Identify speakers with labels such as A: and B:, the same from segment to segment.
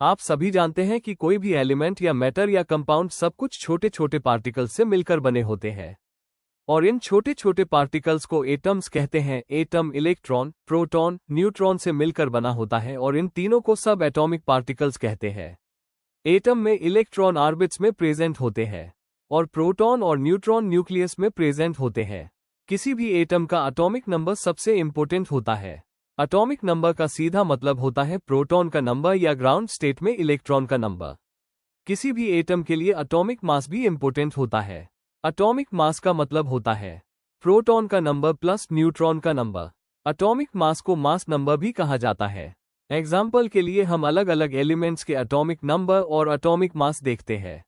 A: आप सभी जानते हैं कि कोई भी एलिमेंट या मैटर या कंपाउंड सब कुछ छोटे छोटे पार्टिकल्स से मिलकर बने होते हैं और इन छोटे छोटे पार्टिकल्स को एटम्स कहते हैं। एटम इलेक्ट्रॉन, प्रोटॉन, न्यूट्रॉन से मिलकर बना होता है और इन तीनों को सब एटॉमिक पार्टिकल्स कहते हैं। एटम में इलेक्ट्रॉन ऑर्बिट्स में प्रेजेंट होते हैं और प्रोटॉन और न्यूट्रॉन न्यूक्लियस में प्रेजेंट होते हैं। किसी भी एटम का एटॉमिक नंबर सबसे इंपॉर्टेंट होता है। एटॉमिक नंबर का सीधा मतलब होता है प्रोटॉन का नंबर या ग्राउंड स्टेट में इलेक्ट्रॉन का नंबर। किसी भी एटम के लिए एटॉमिक मास भी इंपॉर्टेंट होता है। एटॉमिक मास का मतलब होता है प्रोटॉन का नंबर प्लस न्यूट्रॉन का नंबर। एटॉमिक मास को मास नंबर भी कहा जाता है। एग्जाम्पल के लिए हम अलग अलग एलिमेंट्स के एटॉमिक नंबर और एटॉमिक मास देखते हैं।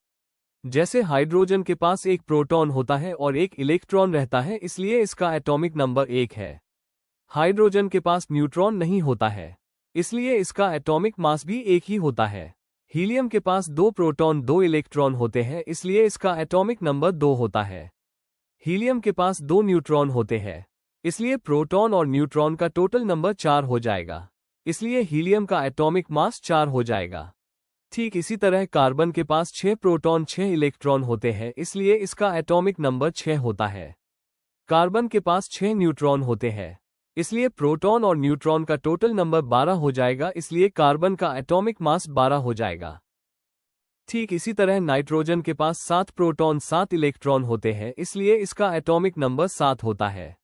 A: जैसे हाइड्रोजन के पास एक प्रोटॉन होता है और एक इलेक्ट्रॉन रहता है, इसलिए इसका एटॉमिक नंबर 1 है। हाइड्रोजन के पास न्यूट्रॉन नहीं होता है, इसलिए इसका एटॉमिक मास भी 1 ही होता है। हीलियम के पास 2 प्रोटॉन 2 इलेक्ट्रॉन होते हैं, इसलिए इसका एटॉमिक नंबर 2 होता है। हीलियम के पास 2 न्यूट्रॉन होते हैं, इसलिए प्रोटॉन और न्यूट्रॉन का टोटल नंबर 4 हो जाएगा, इसलिए हीलियम का एटॉमिक मास 4 हो जाएगा। ठीक इसी तरह कार्बन के पास 6 प्रोटॉन 6 इलेक्ट्रॉन होते हैं, इसलिए इसका एटॉमिक नंबर 6 होता है। कार्बन के पास 6 न्यूट्रॉन होते हैं, इसलिए प्रोटॉन और न्यूट्रॉन का टोटल नंबर 12 हो जाएगा, इसलिए कार्बन का एटॉमिक मास 12 हो जाएगा। ठीक इसी तरह नाइट्रोजन के पास 7 प्रोटॉन 7 इलेक्ट्रॉन होते हैं, इसलिए इसका एटॉमिक नंबर 7 होता है।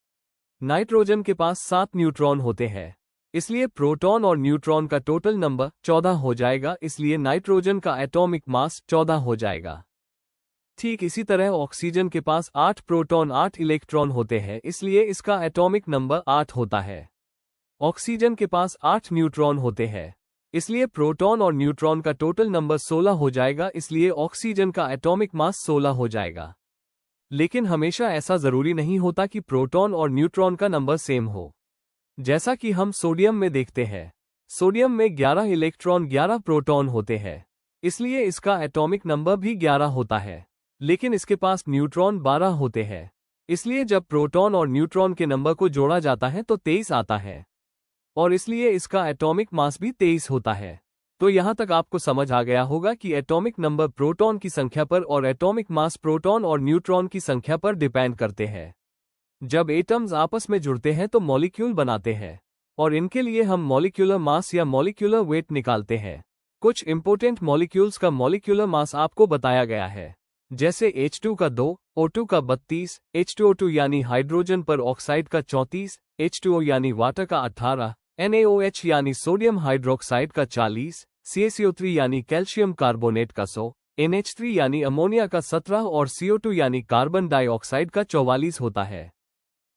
A: नाइट्रोजन के पास 7 न्यूट्रॉन होते हैं, इसलिए प्रोटॉन और न्यूट्रॉन का टोटल नंबर 14 हो जाएगा, इसलिए नाइट्रोजन का एटॉमिक मास 14 हो जाएगा। ठीक इसी तरह ऑक्सीजन के पास 8 प्रोटॉन 8 इलेक्ट्रॉन होते हैं, इसलिए इसका एटॉमिक नंबर 8 होता है। ऑक्सीजन के पास 8 न्यूट्रॉन होते हैं, इसलिए प्रोटॉन और न्यूट्रॉन का टोटल नंबर 16 हो जाएगा, इसलिए ऑक्सीजन का एटॉमिक मास 16 हो जाएगा। लेकिन हमेशा ऐसा जरूरी नहीं होता कि प्रोटॉन और न्यूट्रॉन का नंबर सेम हो। जैसा कि हम सोडियम में देखते हैं, सोडियम में 11 इलेक्ट्रॉन 11 प्रोटॉन होते हैं, इसलिए इसका एटॉमिक नंबर भी 11 होता है। लेकिन इसके पास न्यूट्रॉन 12 होते हैं, इसलिए जब प्रोटॉन और न्यूट्रॉन के नंबर को जोड़ा जाता है तो 23 आता है और इसलिए इसका एटॉमिक मास भी 23 होता है। तो यहां तक आपको समझ आ गया होगा कि एटॉमिक नंबर प्रोटॉन की संख्या पर और एटॉमिक मास प्रोटॉन और न्यूट्रॉन की संख्या पर डिपेंड करते हैं। जब एटम्स आपस में जुड़ते हैं तो मॉलिक्यूल बनाते हैं और इनके लिए हम मॉलिक्यूलर मास या मॉलिक्यूलर वेट निकालते हैं। कुछ इंपॉर्टेंट मॉलिक्यूल्स का मॉलिक्यूलर मास आपको बताया गया है, जैसे H2 का 2, O2 का 32, H2O2 यानी हाइड्रोजन पर ऑक्साइड का 34, H2O यानी वाटर का 18, NaOH यानी सोडियम हाइड्रोक्साइड का 40, CaCO3 यानी कैल्शियम कार्बोनेट का 100, NH3 यानी अमोनिया का 17 और CO2 यानी कार्बन डाइऑक्साइड का 44 होता है।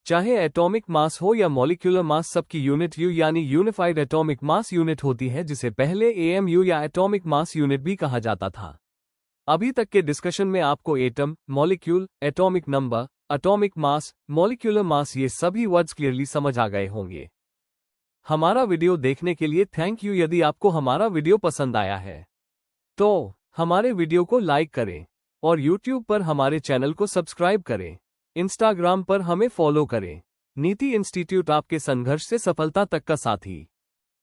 A: चाहे एटॉमिक मास हो या मॉलिक्यूलर मास, सबकी यूनिट यू यानी यूनिफाइड एटॉमिक मास यूनिट होती है, जिसे पहले AMU या एटॉमिक मास यूनिट भी कहा जाता था। अभी तक के डिस्कशन में आपको atom, molecule, atomic number, atomic mass, molecular mass ये सभी वर्ड्स क्लियरली समझ आ गए होंगे। हमारा वीडियो देखने के लिए थैंक यू। यदि आपको हमारा वीडियो पसंद आया है तो हमारे वीडियो को लाइक करें और YouTube पर हमारे चैनल को सब्सक्राइब करें। इंस्टाग्राम पर हमें फॉलो करें। नीति इंस्टीट्यूट, आपके संघर्ष से सफलता तक का साथी।